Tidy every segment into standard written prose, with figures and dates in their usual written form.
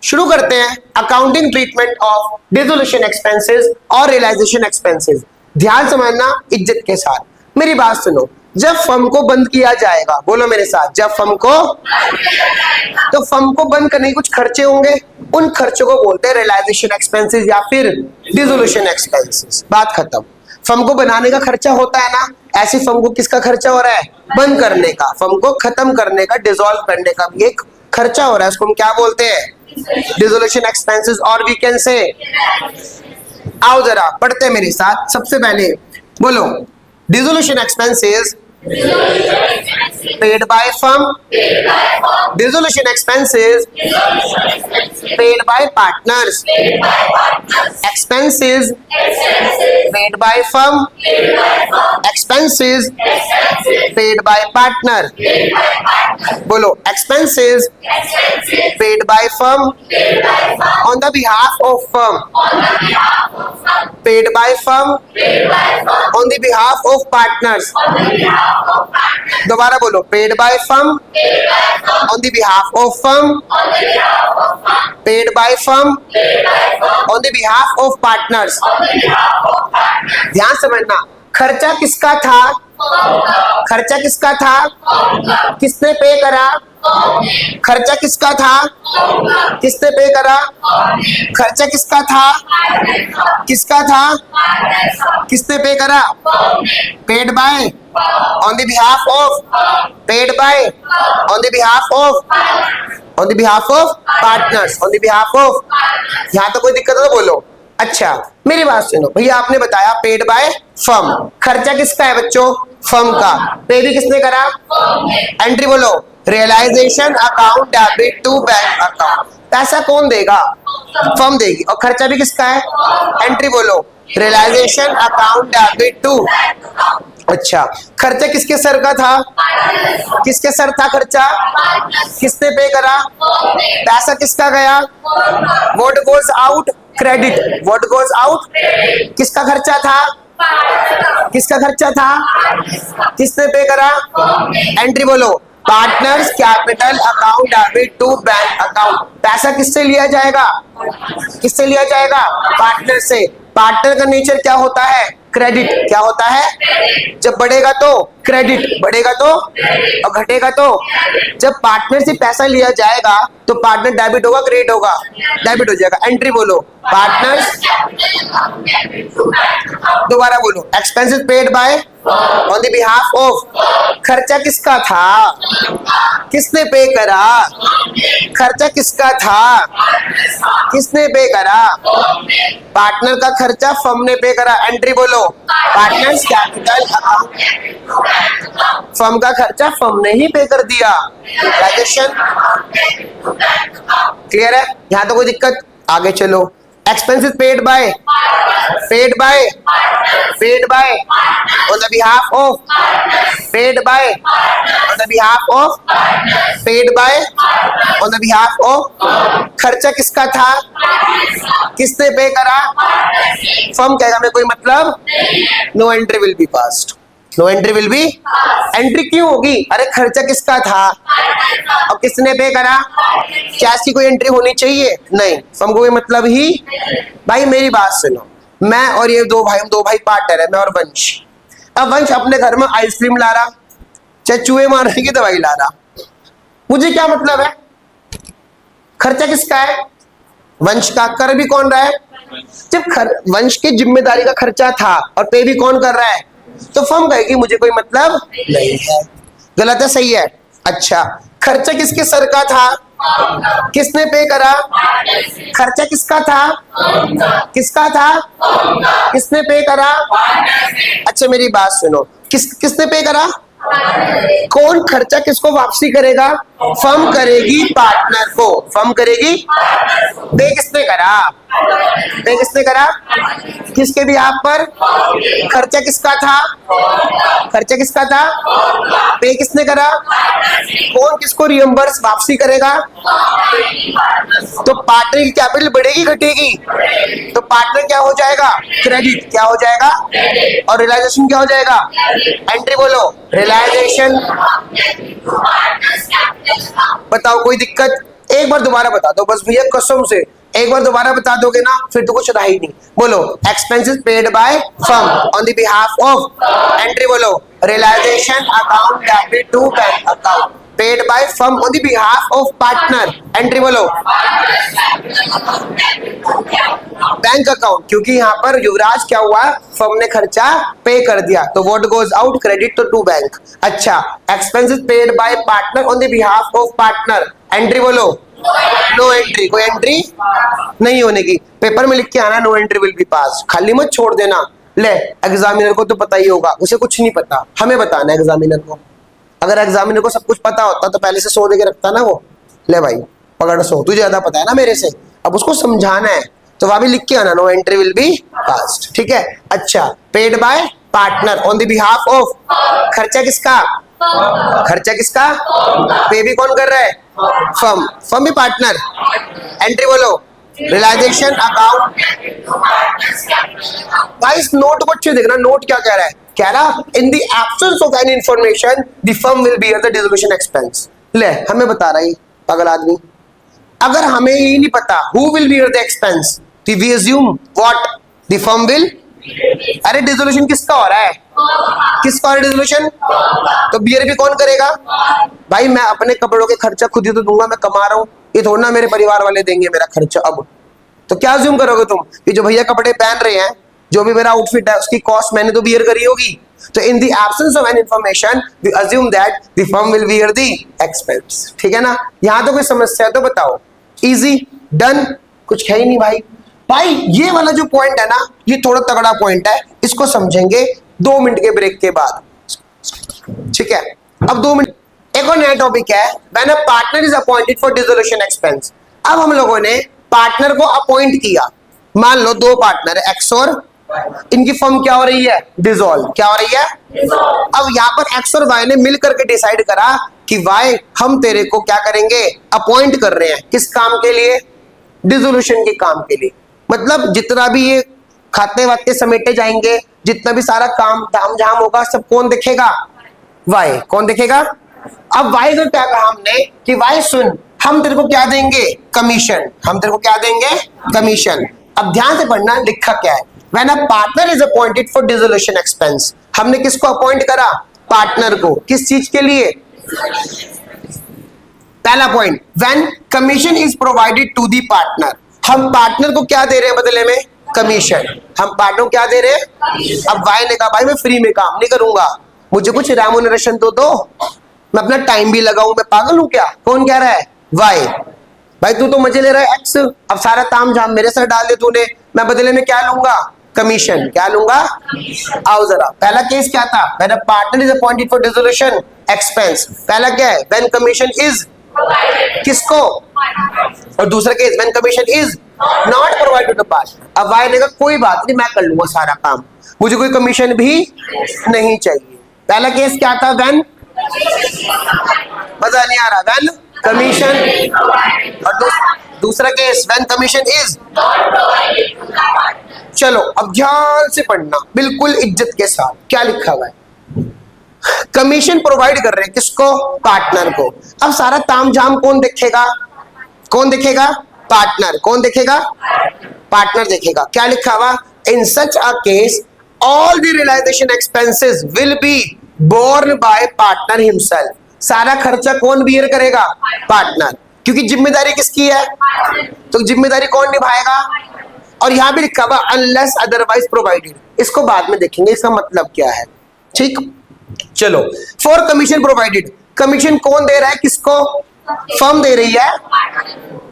शुरू करते हैं accounting treatment of dissolution expenses और रियलाइजेशन एक्सपेंसेस। ध्यान समझना इज्जत के साथ, मेरी बात सुनो। जब फर्म को बंद किया जाएगा, बोलो मेरे साथ, जब फर्म को, तो फर्म को बंद करने के कुछ खर्चे होंगे, उन खर्चों को बोलते हैं रियलाइजेशन एक्सपेंसेस या फिर डिसोल्यूशन एक्सपेंसेस। बात खत्म। फर्म को बनाने का खर्चा होता है ना, ऐसी फर्म को किसका खर्चा हो रहा है? बंद करने का, फर्म को खत्म करने का, डिसॉल्व करने का भी एक खर्चा हो रहा है, उसको हम क्या बोलते हैं? Dissolution expenses. और वी कैन से, आओ जरा पढ़ते हैं मेरे साथ। सबसे पहले बोलो, dissolution expenses paid by firm, dissolution expenses paid by partners, expenses paid by firm, expenses paid by partner, बोलो expenses paid by firm on the behalf of firm, paid by firm on the behalf of partners, दोबारा बोलो, paid by firm on the behalf of firm, paid by firm on the behalf of partners. ध्यान समझना, खर्चा किसका था? खर्चा किसका था? किसने पे करा? खर्चा किसका था? किसने पे करा? खर्चा किसका था? किसका था? किसने पे करा? Paid by on the behalf of, paid by on the behalf of, on the behalf of partners, on the behalf of. यहां तो कोई दिक्कत है तो बोलो। अच्छा मेरी बात सुनो भैया, आपने बताया पेड बाय फर्म, खर्चा किसका है बच्चों? फर्म का। पे भी किसने करा? एंट्री बोलो, realisation account debit to bank account. पैसा कौन देगा? फर्म देगी। और खर्चा भी किसका है? एंट्री बोलो, रियलाइजेशन अकाउंट डेबिट टू। अच्छा, खर्चा किसके सर का था? किसके सर था खर्चा? किसने पे करा? पैसा किसका गया? What goes out? Credit. What goes out? किसका खर्चा था? किसका खर्चा था? किसने पे करा? एंट्री बोलो, partners capital account debit to bank account. पैसा किससे लिया जाएगा? किससे लिया जाएगा? पार्टनर से। पार्टनर का नेचर क्या होता है? क्रेडिट। क्या होता है? जब बढ़ेगा तो क्रेडिट, बढ़ेगा तो, और घटेगा तो। जब पार्टनर से पैसा लिया जाएगा तो पार्टनर डेबिट होगा, क्रेडिट होगा? डेबिट हो जाएगा। एंट्री बोलो, पार्टनर्स, दोबारा बोलो, expenses paid bye on the behalf of. खर्चा किसका था? किसने पे करा? खर्चा किसका था? किसने पे करा? पार्टनर का खर्चा फर्म ने पे करा। एंट्री बोलो, पार्टनर्स कैपिटल अकाउंट, फर्म का खर्चा फर्म ने ही पे कर दिया। राजेशन क्लियर है? यहां तो कोई दिक्कत? आगे चलो, expenses paid bye, paid by, paid by on the behalf of, paid by on the behalf of, paid by on the behalf of. खर्चा किसका था? किसने पे करा? फर्म कहेगा मैं कोई मतलब, no entry will be passed. No entry will be, entry क्यों होगी? अरे खर्चा किसका था और किसने पे करा? क्या इसकी कोई एंट्री होनी चाहिए? नहीं, फर्म को कोई मतलब ही। भाई मेरी बात सुनो, मैं और ये दो भाई पार्टनर है, मैं और वंश। अब वंश अपने घर में आइसक्रीम ला रहा, चाहे चूहे मारने की दवाई ला रहा, मुझे क्या मतलब है? खर्चा किसका है? वंश का। कर भी कौन रहा है? जब वंश की जिम्मेदारी का खर्चा था और पे भी कौन कर रहा है, तो फर्म कहेगी मुझे कोई मतलब नहीं है। गलत है? सही है? अच्छा, खर्चा किसके सर का था? किसने पे करा? खर्चा किसका था? किसका था? किसने पे करा? अच्छा मेरी बात सुनो, किसने पे करा? कौन खर्चा किसको वापसी करेगा? फर्म करेगी पार्टनर को। फर्म करेगी। पे किसने करा? पे किसने करा? किसके भी आप पर? खर्चा किसका था? खर्चा किसका था? पे किसने करा? कौन किसको रियम्बर्स वापसी करेगा? तो पार्टनर की कैपिटल बढ़ेगी घटेगी? तो पार्टनर क्या हो जाएगा? क्रेडिट। क्या हो जाएगा? और रियलाइजेशन क्या हो जाएगा? एंट्री बोलो, रियलाइजेशन। बताओ कोई दिक्कत? एक बार दोबारा बता दो बस भैया, कसम से एक बार दोबारा बता दोगे ना फिर तो कुछ रहा ही नहीं। बोलो, expenses paid by firm on the behalf of, entry बोलो, realisation account debit to bank account, paid by firm on the behalf of partner, entry बोलो, बैंक अकाउंट, क्योंकि यहाँ पर युवराज क्या हुआ, फर्म ने खर्चा पे कर दिया तो what goes out, credit to bank. अच्छा, expenses paid by partner on the behalf of partner, entry बोलो, नो एंट्री, कोई एंट्री नहीं होने की। पेपर में लिख के आना no entry will be pass, खाली मत छोड़ देना। ले, एग्जामिनर को तो पता ही होगा, उसे कुछ नहीं पता, हमें बताना है एग्जामिनर को। अगर एग्जामिनर को सब कुछ पता होता तो पहले से 100 दे के रखता ना वो। ले भाई पकड़ 100, तुझे ज्यादा पता है ना मेरे से, अब उसको समझाना है तो वहां भी लिख के आना नो एंट्री विल बी पास, ठीक है। अच्छा, paid by partner on the behalf of, खर्चा किसका, खर्चा किसका, पे भी कौन कर रहा है, फर्म, फर्म भी पार्टनर, एंट्री बोलो, रियलाइजेशन अकाउंट। भाई इस नोट को अच्छे देखना, नोट क्या कह रहा है, कह रहा इन the absence of any information the firm will bear the dissolution expense. ले, हमें बता रहा है पागल आदमी, अगर हमें ही नहीं पता who will bear the expense तो we assume what, the firm will. अरे डिसोल्यूशन किसका हो रहा है, किसका हो रहा है डिसोल्यूशन, तो बियर भी कौन करेगा। भाई मैं अपने कपड़ों के खर्चा खुद ही तो दूंगा, मैं कमा रहा हूँ, ये थोड़ा ना मेरे परिवार वाले देंगे मेरा खर्चा। अब तो क्या अज्यूम करोगे तुम कि जो भैया कपड़े पहन रहे हैं, जो भी मेरा आउटफिट है उसकी कॉस्ट मैंने तो बियर करी होगी। तो in the absence of any information we assume that the firm will bear the expense, ठीक है ना। यहां तो कोई समस्या है तो बताओ, इजी, डन, कुछ है ही नहीं भाई। भाई ये वाला जो पॉइंट है ना, ये थोड़ा तगड़ा पॉइंट है, इसको समझेंगे 2 मिनट के ब्रेक के बाद, ठीक है। अब 2 मिनट, एक और नया टॉपिक है, when a partner is appointed for dissolution expense. अब हम लोगों ने पार्टनर को अपॉइंट किया, मान लो 2 पार्टनर है एक्स और, इनकी फर्म क्या हो रही है, डिसॉल्व, क्या हो रही है, अब यहाँ पर एक्स और वाई ने मिल करके डिसाइड करा कि वाई हम तेरे को क्या करेंगे, अपॉइंट कर रहे हैं, किस काम के लिए, डिसोल्यूशन के काम के लिए। मतलब जितना भी ये खाते वाते समेटे जाएंगे, जितना भी सारा काम धाम झाम होगा, सब कौन देखेगा, वाई, कौन देखेगा। अब वाई को क्या कहा हमने कि वाई सुन, हम तेरे को क्या देंगे, कमीशन, हम तेरे को क्या देंगे, कमीशन। अब ध्यान से पढ़ना लिखा क्या है, when a partner is appointed for dissolution expense, हमने किसको अपॉइंट करा, पार्टनर को, किस चीज के लिए। पहला point, when commission is provided to the partner, हम पार्टनर को क्या दे रहे हैं बदले में, कमीशन, हम पार्टनर को क्या दे रहे हैं। अब वाई ने कहा भाई मैं फ्री में काम नहीं करूंगा, मुझे कुछ रेम्यूनरेशन तो दो, मैं अपना टाइम भी लगाऊं, मैं पागल हूं क्या, कौन कह रहा है, वाई। भाई तू तो मजे ले रहा है एक्स, अब सारा ताम झाम मेरे सर डाल दे तूने, मैं बदले में क्या लूंगा, कमीशन, क्या लूंगा। आओ जरा, पहला केस क्या था, when a partner is appointed for dissolution expense, पहला क्या है, व्हेन कमीशन इज, किसको, और दूसरा case when commission is not provided to the partner. अब वाई ने कहा कोई बात नहीं, मैं कर लूंगा सारा काम, मुझे कोई कमीशन भी नहीं चाहिए। पहला केस क्या था, व्हेन, मजा नहीं आ रहा, व्हेन कमीशन, और दूसरा केस व्हेन कमीशन इज। चलो अब ध्यान से पढ़ना, बिल्कुल इज्जत के साथ, क्या लिखा हुआ है, कमीशन प्रोवाइड कर रहे हैं किसको, पार्टनर को। अब सारा तामझाम कौन देखेगा, कौन देखेगा, पार्टनर, कौन देखेगा, पार्टनर देखेगा। क्या लिखा हुआ, in such a case all the realisation expenses will be borne by partner himself, सारा खर्चा कौन बियर करेगा, पार्टनर, क्योंकि जिम्मेदारी किसकी है, तो जिम्मेदारी कौन निभाएगा। और यहां भी लिखा हुआ अनलेस अदरवाइज प्रोवाइडेड, इसको बाद में देखेंगे इसका मतलब क्या है, ठीक। चलो, फॉर कमीशन प्रोवाइडेड, कमीशन कौन दे रहा है, किसको, फर्म दे रही है,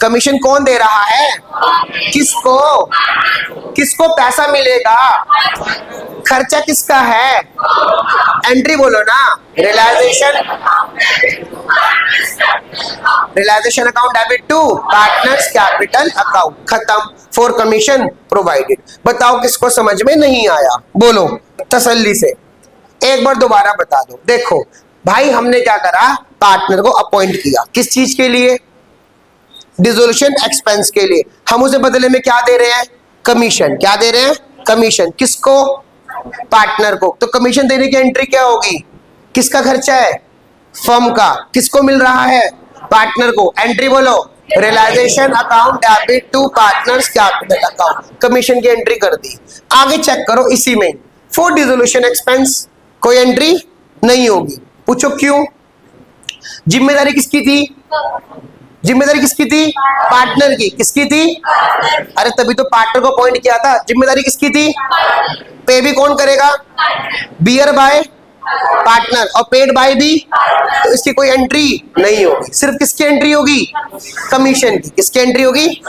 कमीशन कौन दे रहा है, किसको, किसको पैसा मिलेगा, खर्चा किसका है, एंट्री बोलो ना, realisation, realisation account debit to partners capital account, खत्म, फॉर कमीशन प्रोवाइडेड। बताओ किसको समझ में नहीं आया, बोलो तसल्ली से, एक बार दोबारा बता दो। देखो भाई हमने क्या करा, पार्टनर को अपॉइंट किया, किस चीज के लिए, डिसोल्यूशन एक्सपेंस के लिए। हम उसे बदले में क्या दे रहे हैं, कमीशन, क्या दे रहे हैं, कमीशन, किसको, पार्टनर को। तो कमीशन देने की एंट्री क्या होगी, किसका खर्चा है, फर्म का, किसको मिल रहा है, पार्टनर को, एंट्री बोलो, realisation account debit to partners capital account, commission की एंट्री कर दी। आगे चेक करो इसी में, फॉर डिसोल्यूशन एक्सपेंस कोई एंट्री नहीं होगी। पूछो क्यों? जिम्मेदारी किसकी थी? जिम्मेदारी किसकी थी? पार्टनर की। किसकी थी? अरे तभी तो पार्टनर को अपॉइंट किया था। जिम्मेदारी किसकी थी? पे भी कौन करेगा? बियर बाय पार्टनर और पेड बाय भी, तो इसकी कोई एंट्री नहीं होगी। सिर्फ किसकी एंट्री होगी? कमीशन की। किसकी एंट्री होगी?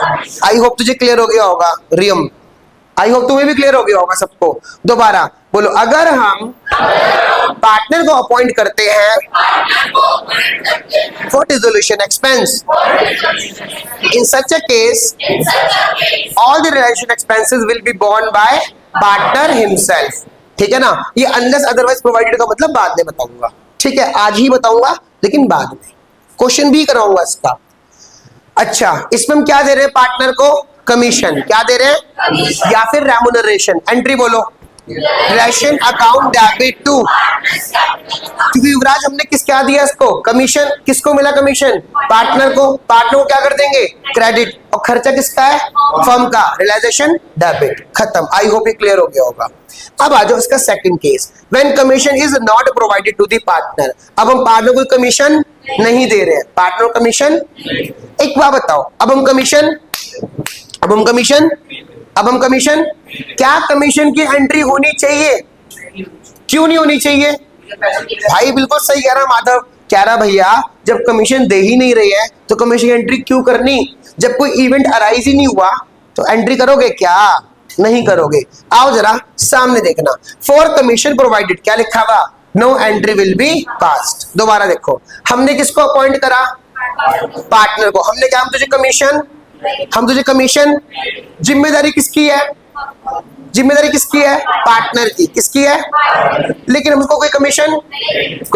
आई होप तुझे क्लियर हो गया होगा रियम, आई होप तुम्हें भी क्लियर हो गया होगा सबको। दोबारा बोलो, अगर हम पार्टनर को अपॉइंट करते हैं for dissolution expense, in such a case all the relation expenses will be borne by partner himself. ठीक है ना? ये अनलेस अदरवाइज प्रोवाइडेड का मतलब बाद में बताऊंगा। ठीक है, आज ही बताऊंगा लेकिन बाद में क्वेश्चन भी कराऊंगा इसका। अच्छा, इसमें हम क्या दे रहे हैं पार्टनर को? कमीशन। क्या दे रहे हैं? या फिर रेम्युनरेशन। एंट्री बोलो, रिलेशन अकाउंट डेबिट टू, क्योंकि युवराज हमने किस क्या दिया इसको? कमीशन। किसको मिला कमीशन? पार्टनर को। पार्टनर को क्या कर देंगे? क्रेडिट। और खर्चा किसका है? फर्म का। Realisation debit. खत्म। आई होप ये क्लियर हो गया होगा। अब आ जाओ इसका second case, when commission is not provided to the partner. अब हम पार्टनर को कमीशन नहीं दे रहे हैं। पार्टनर को कमीशन, एक बात बताओ, अब हम कमीशन क्या कमीशन की एंट्री होनी चाहिए? क्यों नहीं होनी चाहिए? भाई बिल्कुल सही कह रहा माधव, कह रहा भैया जब कमीशन दे ही नहीं रही है तो कमीशन की एंट्री क्यों करनी? जब कोई इवेंट अराइज ही नहीं हुआ तो एंट्री करोगे क्या? नहीं करोगे। आओ जरा सामने देखना, फॉर कमीशन प्रोवाइडेड क्या लिखा हुआ? No entry will be passed. दोबारा देखो, हमने किसको अपॉइंट करा? पार्टनर को। हमने क्या, हम तुझे कमीशन, जिम्मेदारी किसकी है? जिम्मेदारी किसकी है? पार्टनर की। किसकी है? लेकिन हमको कोई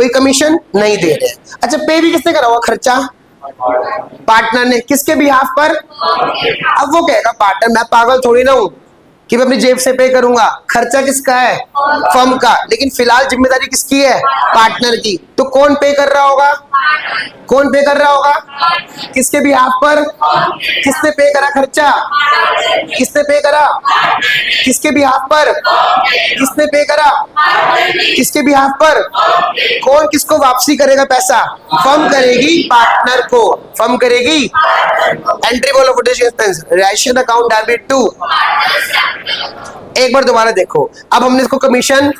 कमीशन नहीं दे रहे। अच्छा, पे भी किसने करा हुआ? खर्चा पार्टनर ने। किसके बिहाफ पर? अब वो कहेगा पार्टनर, मैं पागल थोड़ी ना हूं कि मैं अपनी जेब से पे करूंगा। खर्चा किसका है? फर्म का। लेकिन फिलहाल जिम्मेदारी किसकी है? पार्टनर की। तो कौन पे कर रहा होगा? कौन पे कर रहा होगा? किसके बिहाफ पर? किसने पे करा खर्चा? किसने पे करा? किसके बिहाफ पर? किसने पे करा? किसके बिहाफ पर? कौन किसको वापसी करेगा पैसा? फर्म करेगी पार्टनर को। फर्म करेगी। एंट्री बोलो, रिलेशन अकाउंट डेबिट टू। एक बार दोबारा देखो, अब हमने इसको कमीशन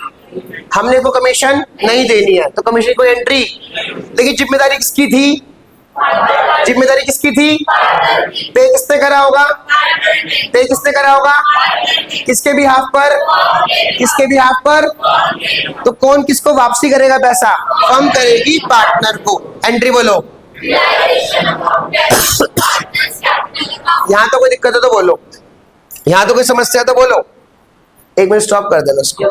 नहीं देनी है तो कमीशन कोई एंट्री। लेकिन जिम्मेदारी किसकी थी? पे किसने करा होगा? किसके बिहाफ पर? तो कौन किसको वापसी करेगा पैसा? फर्म करेगी पार्टनर को। एंट्री बोलो। यहां तो कोई दिक्कत है तो बोलो, यहां तो कोई समस्या है तो बोलो। एक मिनट स्टॉप कर देना उसको।